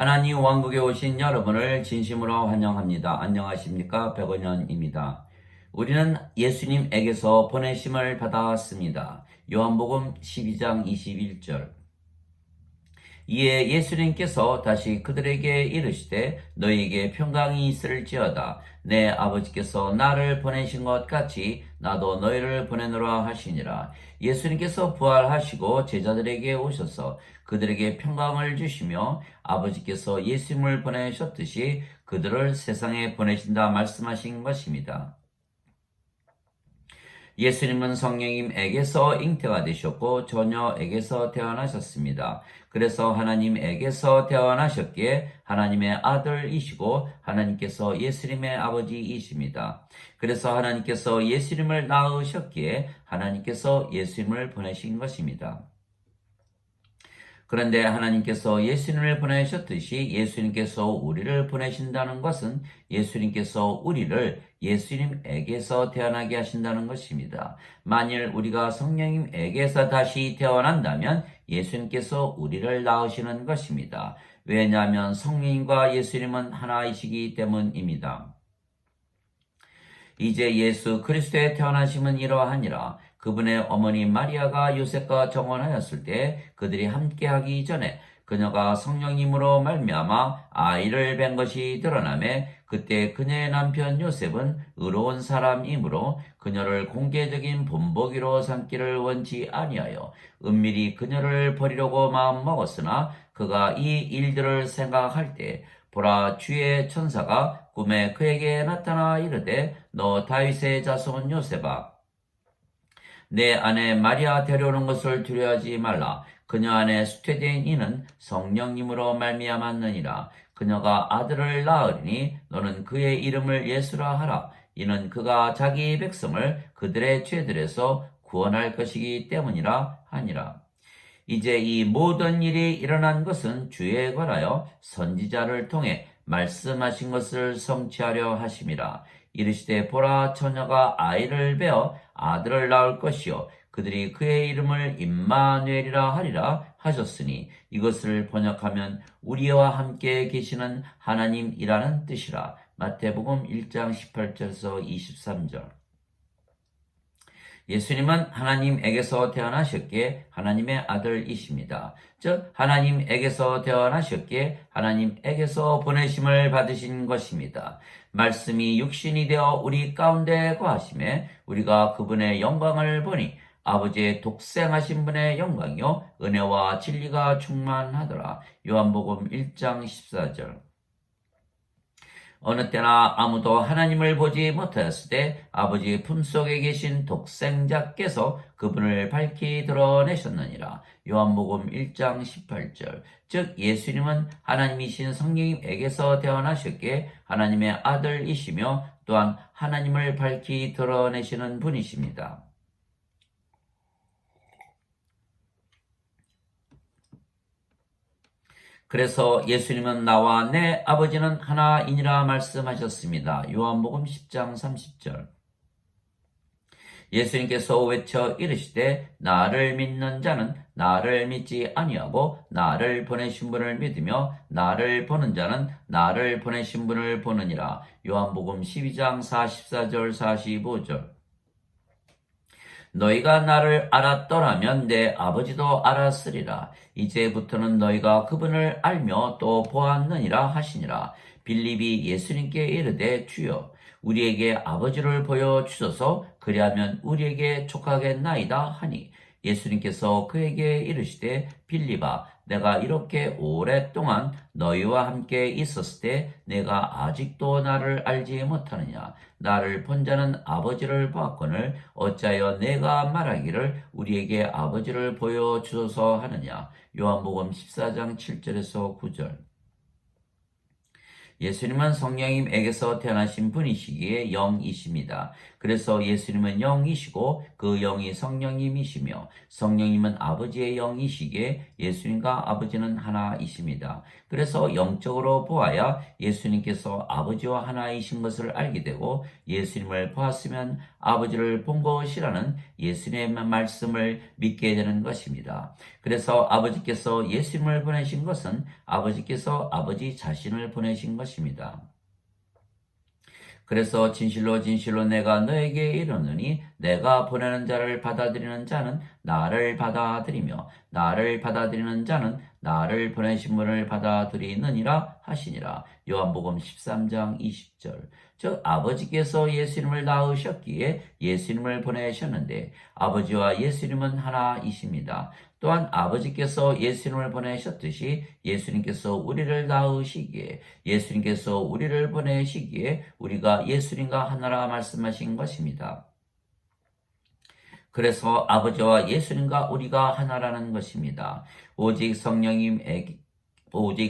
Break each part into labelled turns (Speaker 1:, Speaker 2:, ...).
Speaker 1: 하나님 왕국에 오신 여러분을 진심으로 환영합니다. 안녕하십니까? 백원현입니다. 우리는 예수님에게서 보내심을 받았습니다. 요한복음 12장 21절. 이에 예수님께서 다시 그들에게 이르시되 너희에게 평강이 있을지어다. 내 아버지께서 나를 보내신 것 같이 나도 너희를 보내노라 하시니라. 예수님께서 부활하시고 제자들에게 오셔서 그들에게 평강을 주시며 아버지께서 예수님을 보내셨듯이 그들을 세상에 보내신다 말씀하신 것입니다. 예수님은 성령님에게서 잉태가 되셨고 처녀에게서 태어나셨습니다. 그래서 하나님에게서 태어나셨기에 하나님의 아들이시고 하나님께서 예수님의 아버지이십니다. 그래서 하나님께서 예수님을 낳으셨기에 하나님께서 예수님을 보내신 것입니다. 그런데 하나님께서 예수님을 보내셨듯이 예수님께서 우리를 보내신다는 것은 예수님께서 우리를 예수님에게서 태어나게 하신다는 것입니다. 만일 우리가 성령님에게서 다시 태어난다면 예수님께서 우리를 낳으시는 것입니다. 왜냐하면 성령님과 예수님은 하나이시기 때문입니다. 이제 예수 그리스도의 태어나심은 이러하니라. 그분의 어머니 마리아가 요셉과 정혼하였을 때 그들이 함께하기 전에 그녀가 성령님으로 말미암아 아이를 뵌 것이 드러나매 그때 그녀의 남편 요셉은 의로운 사람이므로 그녀를 공개적인 본보기로 삼기를 원치 아니하여 은밀히 그녀를 버리려고 마음먹었으나 그가 이 일들을 생각할 때 보라 주의 천사가 꿈에 그에게 나타나 이르되 너 다윗의 자손 요셉아 내 아내 마리아 데려오는 것을 두려워하지 말라. 그녀 안에 수태된 이는 성령님으로 말미암았느니라. 그녀가 아들을 낳으리니 너는 그의 이름을 예수라 하라. 이는 그가 자기 백성을 그들의 죄들에서 구원할 것이기 때문이라 하니라. 이제 이 모든 일이 일어난 것은 주에 관하여 선지자를 통해 말씀하신 것을 성취하려 하심이라. 이르시되 보라 처녀가 아이를 베어 아들을 낳을 것이요 그들이 그의 이름을 임마누엘이라 하리라 하셨으니 이것을 번역하면 우리와 함께 계시는 하나님이라는 뜻이라. 마태복음 1장 18절에서 23절. 예수님은 하나님에게서 태어나셨기에 하나님의 아들이십니다. 즉 하나님에게서 태어나셨기에 하나님에게서 보내심을 받으신 것입니다. 말씀이 육신이 되어 우리 가운데 거하심에 우리가 그분의 영광을 보니 아버지의 독생하신 분의 영광이요 은혜와 진리가 충만하더라. 요한복음 1장 14절. 어느 때나 아무도 하나님을 보지 못하였을 때 아버지의 품속에 계신 독생자께서 그분을 밝히 드러내셨느니라. 요한복음 1장 18절. 즉 예수님은 하나님이신 성령님에게서 태어나셨기에 하나님의 아들이시며 또한 하나님을 밝히 드러내시는 분이십니다. 그래서 예수님은 나와 내 아버지는 하나이니라 말씀하셨습니다. 요한복음 10장 30절. 예수님께서 외쳐 이르시되 나를 믿는 자는 나를 믿지 아니하고 나를 보내신 분을 믿으며 나를 보는 자는 나를 보내신 분을 보느니라. 요한복음 12장 44절 45절. 너희가 나를 알았더라면 내 아버지도 알았으리라. 이제부터는 너희가 그분을 알며 또 보았느니라 하시니라. 빌립이 예수님께 이르되 주여 우리에게 아버지를 보여주소서 그리하면 우리에게 족하겠나이다 하니 예수님께서 그에게 이르시되 빌립아 내가 이렇게 오랫동안 너희와 함께 있었을 때 내가 아직도 나를 알지 못하느냐. 나를 본 자는 아버지를 보았거늘 어찌하여 내가 말하기를 우리에게 아버지를 보여주소서 하느냐. 요한복음 14장 7절에서 9절. 예수님은 성령님에게서 태어나신 분이시기에 영이십니다. 그래서 예수님은 영이시고 그 영이 성령님이시며 성령님은 아버지의 영이시기에 예수님과 아버지는 하나이십니다. 그래서 영적으로 보아야 예수님께서 아버지와 하나이신 것을 알게 되고 예수님을 보았으면 아버지를 본 것이라는 예수님의 말씀을 믿게 되는 것입니다. 그래서 아버지께서 예수님을 보내신 것은 아버지께서 아버지 자신을 보내신 것입니다. 그래서 진실로 진실로 내가 너에게 이르노니 내가 보내는 자를 받아들이는 자는 나를 받아들이며 나를 받아들이는 자는 나를 보내신 분을 받아들이느니라 하시니라. 요한복음 13장 20절. 즉 아버지께서 예수님을 낳으셨기에 예수님을 보내셨는데 아버지와 예수님은 하나이십니다. 또한 아버지께서 예수님을 보내셨듯이 예수님께서 우리를 낳으시기에 예수님께서 우리를 보내시기에 우리가 예수님과 하나라 말씀하신 것입니다. 그래서 아버지와 예수님과 우리가 하나라는 것입니다. 오직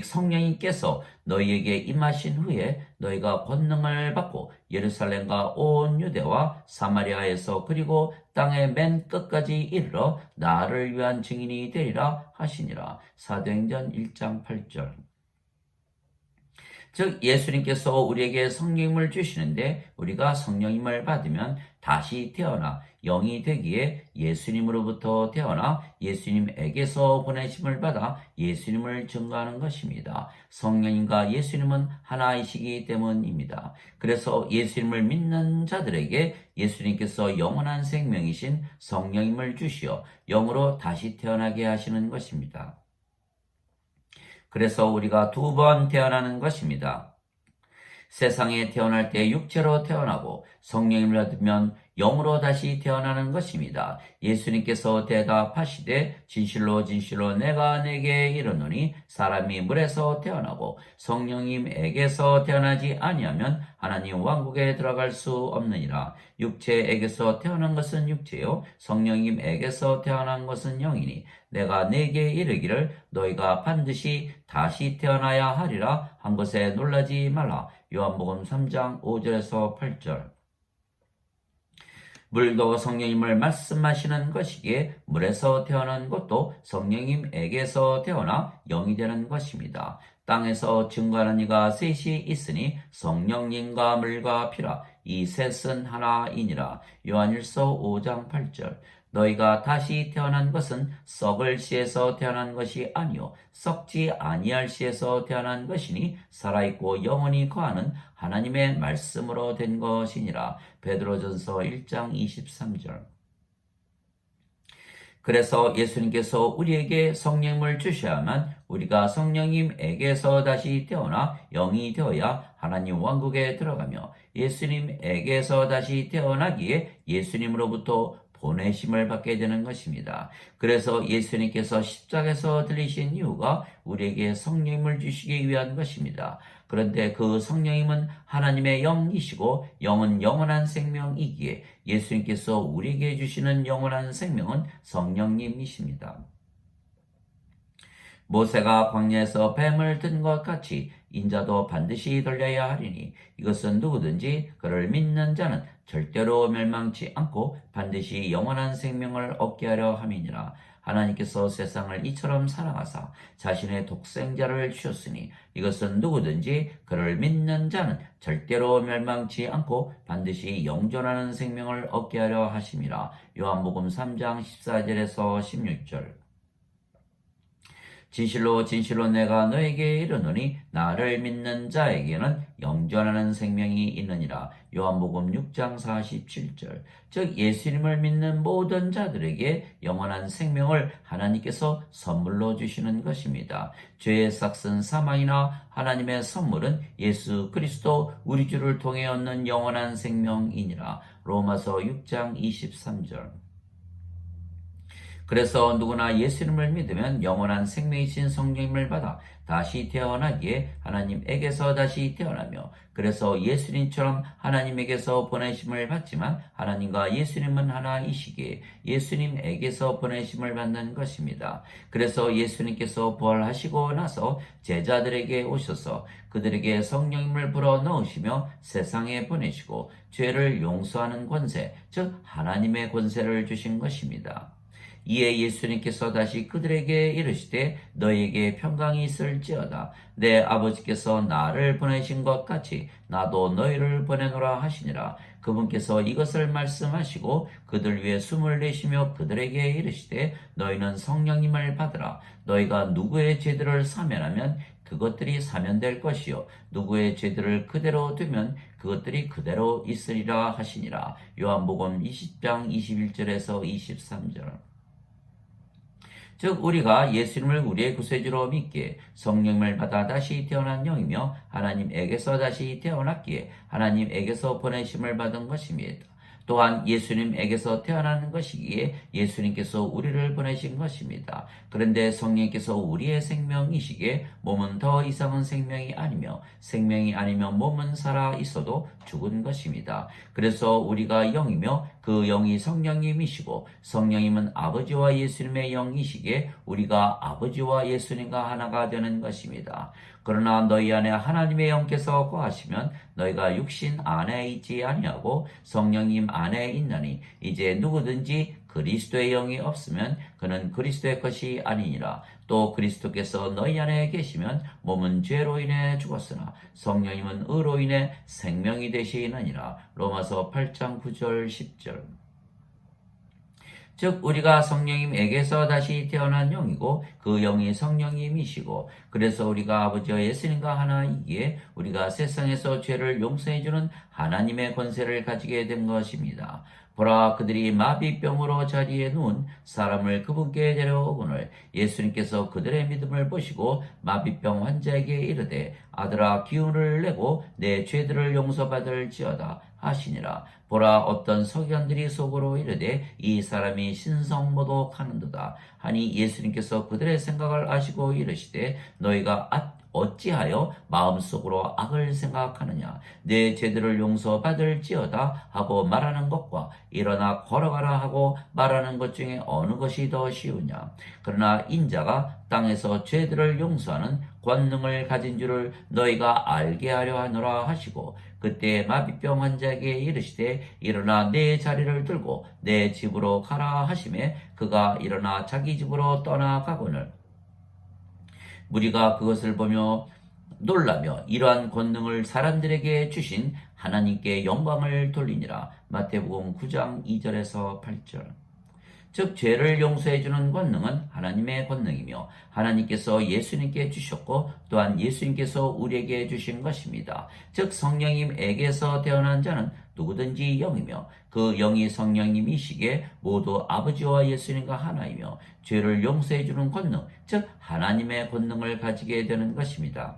Speaker 1: 성령님께서 너희에게 임하신 후에 너희가 권능을 받고 예루살렘과 온 유대와 사마리아에서 그리고 땅의 맨 끝까지 이르러 나를 위한 증인이 되리라 하시니라. 사도행전 1장 8절. 즉 예수님께서 우리에게 성령님을 주시는데 우리가 성령님을 받으면 다시 태어나 영이 되기에 예수님으로부터 태어나 예수님에게서 보내심을 받아 예수님을 증거하는 것입니다. 성령님과 예수님은 하나이시기 때문입니다. 그래서 예수님을 믿는 자들에게 예수님께서 영원한 생명이신 성령님을 주시어 영으로 다시 태어나게 하시는 것입니다. 그래서 우리가 두 번 태어나는 것입니다. 세상에 태어날 때 육체로 태어나고 성령님을 받으면 영으로 다시 태어나는 것입니다. 예수님께서 대답하시되 진실로 진실로 내가 내게 이르노니 사람이 물에서 태어나고 성령님에게서 태어나지 아니하면 하나님 왕국에 들어갈 수 없느니라. 육체에게서 태어난 것은 육체요 성령님에게서 태어난 것은 영이니 내가 네게 이르기를 너희가 반드시 다시 태어나야 하리라 한 것에 놀라지 말라. 요한복음 3장 5절에서 8절. 물도 성령님을 말씀하시는 것이기에 물에서 태어난 것도 성령님에게서 태어나 영이 되는 것입니다. 땅에서 증거하는 이가 셋이 있으니 성령님과 물과 피라. 이 셋은 하나이니라. 요한일서 5장 8절. 너희가 다시 태어난 것은 썩을 씨에서 태어난 것이 아니요 썩지 아니할 씨에서 태어난 것이니 살아있고 영원히 거하는 하나님의 말씀으로 된 것이니라. 베드로전서 1장 23절. 그래서 예수님께서 우리에게 성령을 주셔야만 우리가 성령님에게서 다시 태어나 영이 되어야 하나님 왕국에 들어가며 예수님에게서 다시 태어나기에 예수님으로부터 보내심을 받게 되는 것입니다. 그래서 예수님께서 십자가에서 들리신 이유가 우리에게 성령님을 주시기 위한 것입니다. 그런데 그 성령님은 하나님의 영이시고 영은 영원한 생명이기에 예수님께서 우리에게 주시는 영원한 생명은 성령님이십니다. 모세가 광야에서 뱀을 든 것 같이 인자도 반드시 돌려야 하리니 이것은 누구든지 그를 믿는 자는 절대로 멸망치 않고 반드시 영원한 생명을 얻게 하려 함이니라. 하나님께서 세상을 이처럼 사랑하사 자신의 독생자를 주셨으니 이것은 누구든지 그를 믿는 자는 절대로 멸망치 않고 반드시 영존하는 생명을 얻게 하려 하심이라. 요한복음 3장 14절에서 16절. 진실로 진실로 내가 너에게 이르노니 나를 믿는 자에게는 영존하는 생명이 있느니라. 요한복음 6장 47절. 즉 예수님을 믿는 모든 자들에게 영원한 생명을 하나님께서 선물로 주시는 것입니다. 죄의 삭은 사망이나 하나님의 선물은 예수 그리스도 우리 주를 통해 얻는 영원한 생명이니라. 로마서 6장 23절. 그래서 누구나 예수님을 믿으면 영원한 생명이신 성령님을 받아 다시 태어나기에 하나님에게서 다시 태어나며, 그래서 예수님처럼 하나님에게서 보내심을 받지만 하나님과 예수님은 하나이시기에 예수님에게서 보내심을 받는 것입니다. 그래서 예수님께서 부활하시고 나서 제자들에게 오셔서 그들에게 성령님을 불어 넣으시며 세상에 보내시고 죄를 용서하는 권세, 즉 하나님의 권세를 주신 것입니다. 이에 예수님께서 다시 그들에게 이르시되 너희에게 평강이 있을지어다. 내 아버지께서 나를 보내신 것 같이 나도 너희를 보내노라 하시니라. 그분께서 이것을 말씀하시고 그들 위에 숨을 내쉬며 그들에게 이르시되 너희는 성령님을 받으라. 너희가 누구의 죄들을 사면하면 그것들이 사면될 것이요 누구의 죄들을 그대로 두면 그것들이 그대로 있으리라 하시니라. 요한복음 20장 21절에서 23절. 즉 우리가 예수님을 우리의 구세주로 믿기에 성령을 받아 다시 태어난 영이며 하나님에게서 다시 태어났기에 하나님에게서 보내심을 받은 것입니다. 또한 예수님에게서 태어나는 것이기에 예수님께서 우리를 보내신 것입니다. 그런데 성령께서 우리의 생명이시기에 몸은 더 이상은 생명이 아니며 생명이 아니면 몸은 살아 있어도 죽은 것입니다. 그래서 우리가 영이며 그 영이 성령님이시고 성령님은 아버지와 예수님의 영이시기에 우리가 아버지와 예수님과 하나가 되는 것입니다. 그러나 너희 안에 하나님의 영께서 거하시면 너희가 육신 안에 있지 아니하고 성령님 안에 있나니 이제 누구든지 그리스도의 영이 없으면 그는 그리스도의 것이 아니니라. 또 그리스도께서 너희 안에 계시면 몸은 죄로 인해 죽었으나 성령님은 의로 인해 생명이 되시느니라. 로마서 8장 9절 10절. 즉 우리가 성령님에게서 다시 태어난 영이고 그 영이 성령님이시고 그래서 우리가 아버지와 예수님과 하나이기에 우리가 세상에서 죄를 용서해주는 하나님의 권세를 가지게 된 것입니다. 보라 그들이 마비병으로 자리에 누운 사람을 그분께 데려오거늘 예수님께서 그들의 믿음을 보시고 마비병 환자에게 이르되 아들아 기운을 내고 내 죄들을 용서받을지어다 하시니라. 보라 어떤 서기관들이 속으로 이르되 이 사람이 신성모독하는도다 하니 예수님께서 그들의 생각을 아시고 이르시되 너희가 어찌하여 마음속으로 악을 생각하느냐. 내 죄들을 용서받을지어다 하고 말하는 것과 일어나 걸어가라 하고 말하는 것 중에 어느 것이 더 쉬우냐. 그러나 인자가 땅에서 죄들을 용서하는 권능을 가진 줄을 너희가 알게 하려 하노라 하시고 그때 마비병 환자에게 이르시되 일어나 내 자리를 들고 내 집으로 가라 하시매 그가 일어나 자기 집으로 떠나가거늘 무리가 그것을 보며 놀라며 이러한 권능을 사람들에게 주신 하나님께 영광을 돌리니라. 마태복음 9장 2절에서 8절. 즉 죄를 용서해주는 권능은 하나님의 권능이며 하나님께서 예수님께 주셨고 또한 예수님께서 우리에게 주신 것입니다. 즉 성령님에게서 태어난 자는 누구든지 영이며 그 영이 성령님이시기에 모두 아버지와 예수님과 하나이며 죄를 용서해주는 권능, 즉 하나님의 권능을 가지게 되는 것입니다.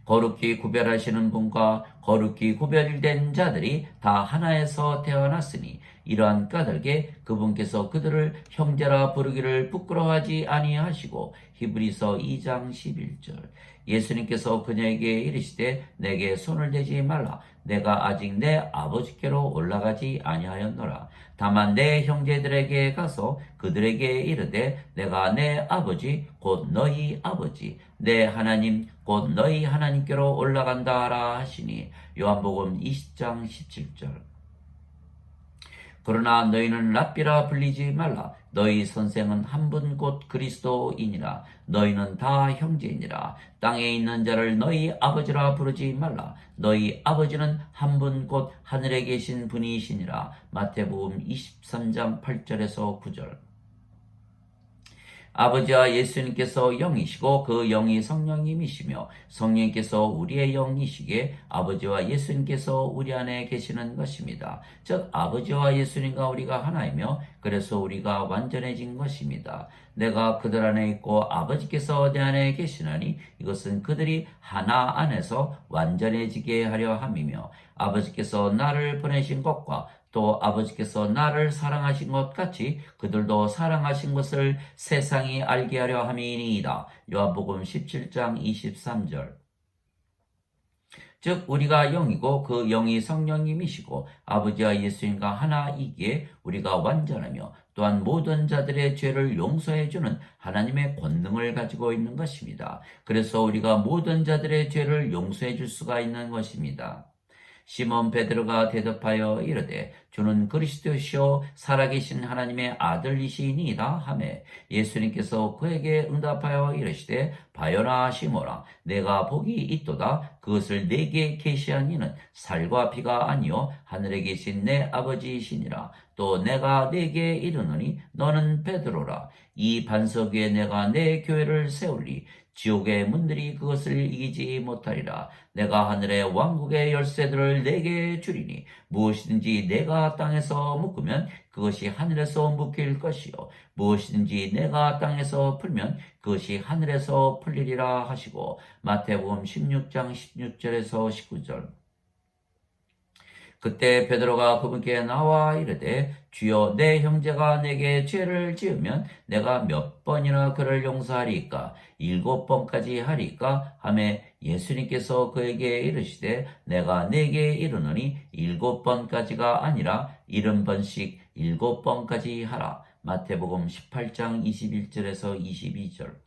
Speaker 1: 거룩히 구별하시는 분과 거룩히 구별된 자들이 다 하나에서 태어났으니 이러한 까닭에 그분께서 그들을 형제라 부르기를 부끄러워하지 아니하시고 히브리서 2장 11절. 예수님께서 그녀에게 이르시되 내게 손을 대지 말라. 내가 아직 내 아버지께로 올라가지 아니하였노라. 다만 내 형제들에게 가서 그들에게 이르되 내가 내 아버지 곧 너희 아버지 내 하나님 곧 너희 하나님께로 올라간다 하라 하시니 요한복음 20장 17절. 그러나 너희는 랍비라 불리지 말라. 너희 선생은 한 분 곧 그리스도이니라. 너희는 다 형제이니라. 땅에 있는 자를 너희 아버지라 부르지 말라. 너희 아버지는 한 분 곧 하늘에 계신 분이시니라. 마태복음 23장 8절에서 9절. 아버지와 예수님께서 영이시고 그 영이 성령님이시며 성령님께서 우리의 영이시기에 아버지와 예수님께서 우리 안에 계시는 것입니다. 즉 아버지와 예수님과 우리가 하나이며 그래서 우리가 완전해진 것입니다. 내가 그들 안에 있고 아버지께서 내 안에 계시나니 이것은 그들이 하나 안에서 완전해지게 하려 함이며 아버지께서 나를 보내신 것과 또 아버지께서 나를 사랑하신 것 같이 그들도 사랑하신 것을 세상이 알게 하려 함이니이다. 요한복음 17장 23절. 즉 우리가 영이고 그 영이 성령님이시고 아버지와 예수님과 하나이기에 우리가 완전하며 또한 모든 자들의 죄를 용서해 주는 하나님의 권능을 가지고 있는 것입니다. 그래서 우리가 모든 자들의 죄를 용서해 줄 수가 있는 것입니다. 시몬 베드로가 대답하여 이르되 주는 그리스도시요 살아계신 하나님의 아들이시니이다 하매 예수님께서 그에게 응답하여 이르시되 바요나 시몬아 내가 복이 있도다 그것을 내게 계시한 이는 살과 피가 아니요 하늘에 계신 내 아버지이시니라. 또 내가 네게 이르노니 너는 베드로라 이 반석 위에 내가 내 교회를 세우리 지옥의 문들이 그것을 이기지 못하리라. 내가 하늘의 왕국의 열쇠들을 내게 주리니 무엇이든지 내가 땅에서 묶으면 그것이 하늘에서 묶일 것이요 무엇이든지 내가 땅에서 풀면 그것이 하늘에서 풀리리라 하시고 마태복음 16장 16절에서 19절. 그때 베드로가 그분께 나와 이르되 주여 내 형제가 내게 죄를 지으면 내가 몇 번이나 그를 용서하리까 7번까지 하리까 하매 예수님께서 그에게 이르시되 내가 네게 이르노니 7번까지가 아니라 70번씩 7번까지 하라. 마태복음 18장 21절에서 22절.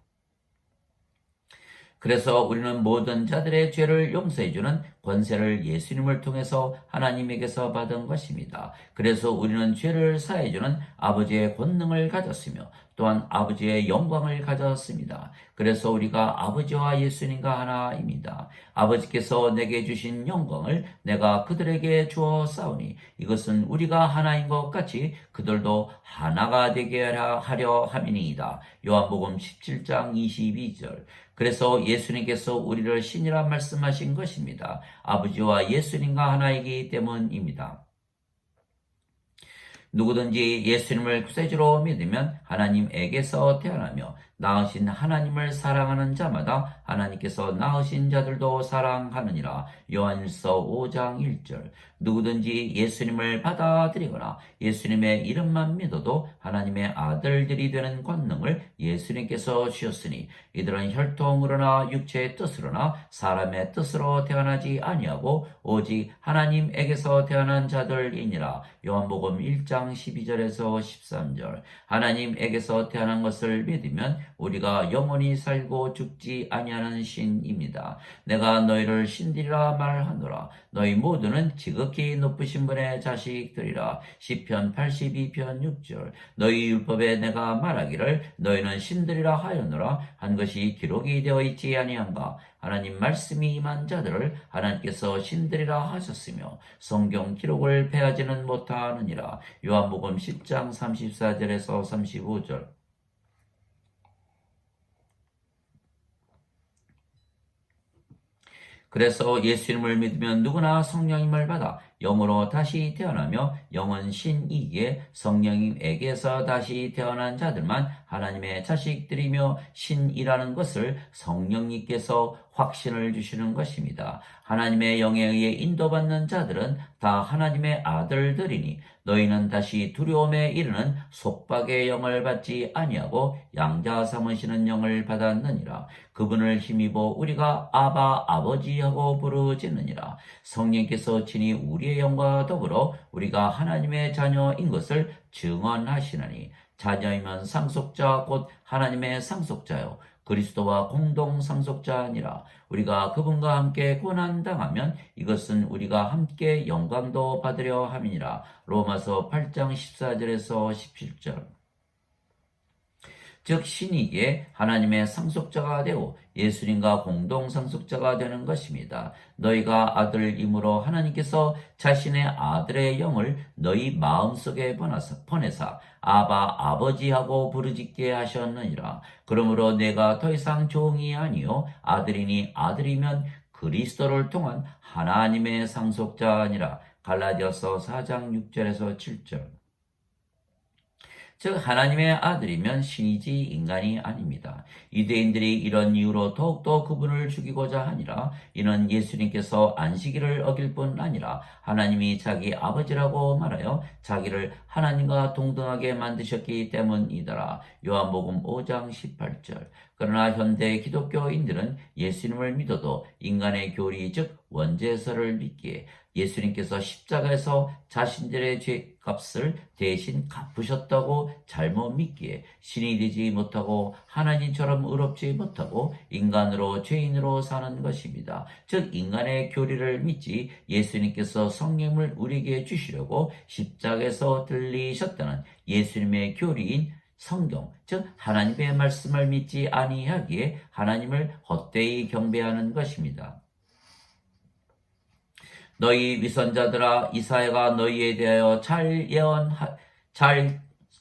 Speaker 1: 그래서 우리는 모든 자들의 죄를 용서해주는 권세를 예수님을 통해서 하나님에게서 받은 것입니다. 그래서 우리는 죄를 사해주는 아버지의 권능을 가졌으며 또한 아버지의 영광을 가졌습니다. 그래서 우리가 아버지와 예수님과 하나입니다. 아버지께서 내게 주신 영광을 내가 그들에게 주어 싸우니 이것은 우리가 하나인 것 같이 그들도 하나가 되게 하려 함이니이다. 요한복음 17장 22절. 그래서 예수님께서 우리를 신이라 말씀하신 것입니다. 아버지와 예수님과 하나이기 때문입니다. 누구든지 예수님을 구세주로 믿으면 하나님에게서 태어나며 낳으신 하나님을 사랑하는 자마다 하나님께서 낳으신 자들도 사랑하느니라. 요한일서 5장 1절. 누구든지 예수님을 받아들이거나 예수님의 이름만 믿어도 하나님의 아들들이 되는 권능을 예수님께서 주셨으니 이들은 혈통으로나 육체의 뜻으로나 사람의 뜻으로 태어나지 아니하고 오직 하나님에게서 태어난 자들이니라. 요한복음 1장 12절에서 13절. 하나님에게서 태어난 것을 믿으면 우리가 영원히 살고 죽지 아니하는 신입니다. 내가 너희를 신들이라 말하노라. 너희 모두는 지극히 높으신 분의 자식들이라. 시편 82편 6절. 너희 율법에 내가 말하기를 너희는 신들이라 하였노라 한 것이 기록이 되어 있지 아니한가. 하나님 말씀이 임한 자들을 하나님께서 신들이라 하셨으며 성경 기록을 패하지는 못하느니라. 요한복음 10장 34절에서 35절. 그래서 예수님을 믿으면 누구나 성령님을 받아 영으로 다시 태어나며 영은 신이기에 성령님에게서 다시 태어난 자들만 하나님의 자식들이며 신이라는 것을 성령님께서 확신을 주시는 것입니다. 하나님의 영에 의해 인도받는 자들은 다 하나님의 아들들이니 너희는 다시 두려움에 이르는 속박의 영을 받지 아니하고 양자 삼으시는 영을 받았느니라. 그분을 힘입어 우리가 아바 아버지 하고 부르짖느니라. 성령께서 친히 우리의 영과 더불어 우리가 하나님의 자녀인 것을 증언하시나니 자녀이면 상속자 곧 하나님의 상속자요 그리스도와 공동 상속자니라. 우리가 그분과 함께 고난당하면 이것은 우리가 함께 영광도 받으려 함이니라. 로마서 8장 14절에서 17절. 즉 신이기에 하나님의 상속자가 되고 예수님과 공동 상속자가 되는 것입니다. 너희가 아들이므로 하나님께서 자신의 아들의 영을 너희 마음속에 보내사 아바 아버지하고 부르짖게 하셨느니라. 그러므로 내가 더 이상 종이 아니요 아들이니 아들이면 그리스도를 통한 하나님의 상속자니라. 갈라디아서 4장 6절에서 7절. 즉 하나님의 아들이면 신이지 인간이 아닙니다. 유대인들이 이런 이유로 더욱더 그분을 죽이고자 하니라. 이는 예수님께서 안식일을 어길 뿐 아니라 하나님이 자기 아버지라고 말하여 자기를 하나님과 동등하게 만드셨기 때문이더라. 요한복음 5장 18절. 그러나 현대 기독교인들은 예수님을 믿어도 인간의 교리 즉 원죄서를 믿기에 예수님께서 십자가에서 자신들의 죄값을 대신 갚으셨다고 잘못 믿기에 신이 되지 못하고 하나님처럼 의롭지 못하고 인간으로 죄인으로 사는 것입니다. 즉 인간의 교리를 믿지 예수님께서 성령을 우리에게 주시려고 십자가에서 들리셨다는 예수님의 교리인 성경, 즉 하나님의 말씀을 믿지 아니하기에 하나님을 헛되이 경배하는 것입니다. 너희 위선자들아, 이사야가 너희에 대하여 잘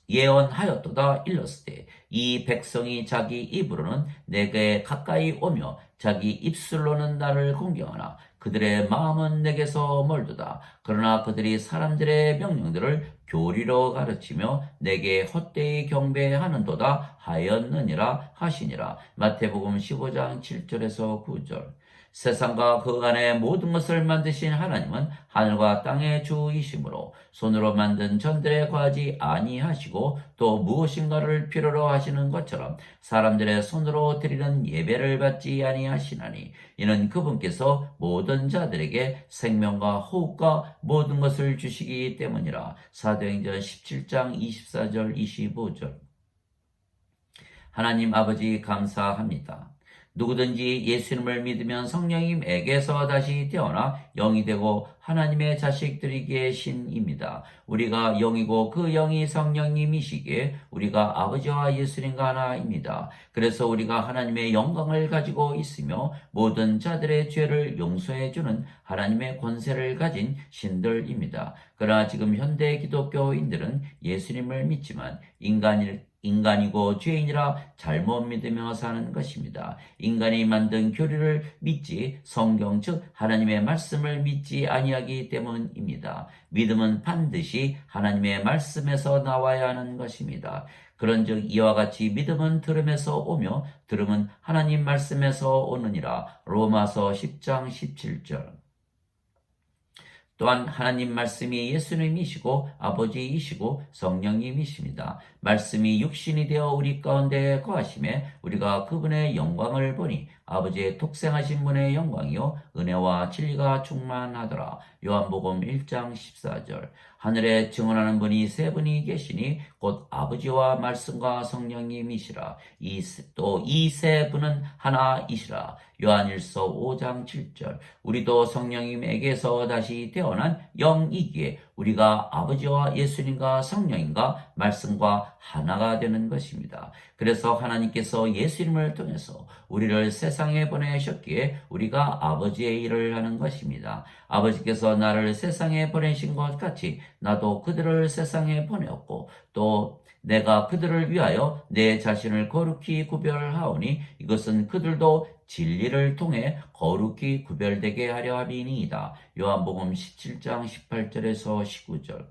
Speaker 1: 예언하였도다 일렀을 때 이 백성이 자기 입으로는 내게 가까이 오며 자기 입술로는 나를 공경하나 그들의 마음은 내게서 멀도다. 그러나 그들이 사람들의 명령들을 교리로 가르치며 내게 헛되이 경배하는도다 하였느니라 하시니라. 마태복음 15장 7절에서 9절. 세상과 그 안에 모든 것을 만드신 하나님은 하늘과 땅의 주이시므로 손으로 만든 전들에 과하지 아니하시고 또 무엇인가를 필요로 하시는 것처럼 사람들의 손으로 드리는 예배를 받지 아니하시나니 이는 그분께서 모든 자들에게 생명과 호흡과 모든 것을 주시기 때문이라. 사도행전 17장 24절 25절. 하나님 아버지 감사합니다. 누구든지 예수님을 믿으면 성령님에게서 다시 태어나 영이 되고 하나님의 자식들이기에 신입니다. 우리가 영이고 그 영이 성령님이시기에 우리가 아버지와 예수님과 하나입니다. 그래서 우리가 하나님의 영광을 가지고 있으며 모든 자들의 죄를 용서해주는 하나님의 권세를 가진 신들입니다. 그러나 지금 현대 기독교인들은 예수님을 믿지만 인간이고 죄인이라 잘못 믿으며 사는 것입니다. 인간이 만든 교리를 믿지 성경 즉 하나님의 말씀을 믿지 아니하기 때문입니다. 믿음은 반드시 하나님의 말씀에서 나와야 하는 것입니다. 그런즉 이와 같이 믿음은 들음에서 오며 들음은 하나님 말씀에서 오느니라. 로마서 10장 17절. 또한 하나님 말씀이 예수님이시고 아버지이시고 성령님이십니다. 말씀이 육신이 되어 우리 가운데 거하심에 우리가 그분의 영광을 보니 아버지의 독생하신 분의 영광이요 은혜와 진리가 충만하더라. 요한복음 1장 14절. 하늘에 증언하는 분이 세 분이 계시니 곧 아버지와 말씀과 성령님이시라. 또 이 세 분은 하나이시라. 요한일서 5장 7절. 우리도 성령님에게서 다시 태어난 영이기에 우리가 아버지와 예수님과 성령님과 말씀과 하나가 되는 것입니다. 그래서 하나님께서 예수님을 통해서 우리를 세상에 보내셨기에 우리가 아버지의 일을 하는 것입니다. 아버지께서 나를 세상에 보내신 것 같이 나도 그들을 세상에 보내었고 또 내가 그들을 위하여 내 자신을 거룩히 구별하오니 이것은 그들도 진리를 통해 거룩히 구별되게 하려 함이니이다. 요한복음 17장 18절에서 19절.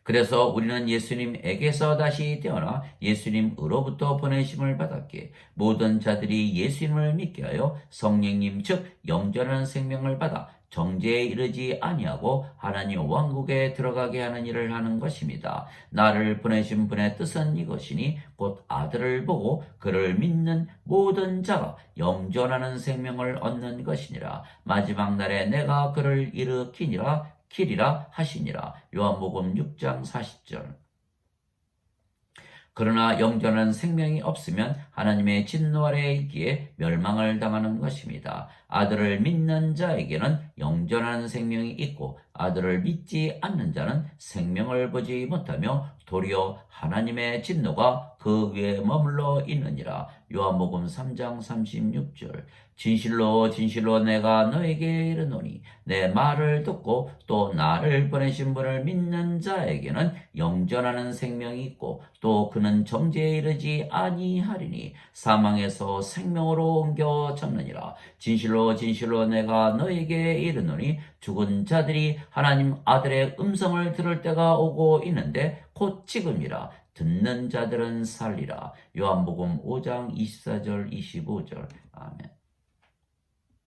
Speaker 1: 그래서 우리는 예수님에게서 다시 태어나 예수님으로부터 보내심을 받았기에 모든 자들이 예수님을 믿게 하여 성령님 즉 영전한 생명을 받아 정죄에 이르지 아니하고 하나님 왕국에 들어가게 하는 일을 하는 것입니다. 나를 보내신 분의 뜻은 이것이니 곧 아들을 보고 그를 믿는 모든 자가 영전하는 생명을 얻는 것이니라. 마지막 날에 내가 그를 일으키리라 하시니라. 요한복음 6장 40절. 그러나 영전한 생명이 없으면 하나님의 진노 아래에 있기에 멸망을 당하는 것입니다. 아들을 믿는 자에게는 영전한 생명이 있고 아들을 믿지 않는 자는 생명을 보지 못하며 도리어 하나님의 진노가 그 위에 머물러 있느니라. 요한복음 3장 36절. 진실로 진실로 내가 너에게 이르노니 내 말을 듣고 또 나를 보내신 분을 믿는 자에게는 영전하는 생명이 있고 또 그는 정죄에 이르지 아니하리니 죽음이 사망에서 생명으로 옮겨 잡느니라. 진실로 진실로 내가 너에게 이르노니 죽은 자들이 하나님 아들의 음성을 들을 때가 오고 있는데 곧 지금이라. 듣는 자들은 살리라. 요한복음 5장 24절 25절. 아멘.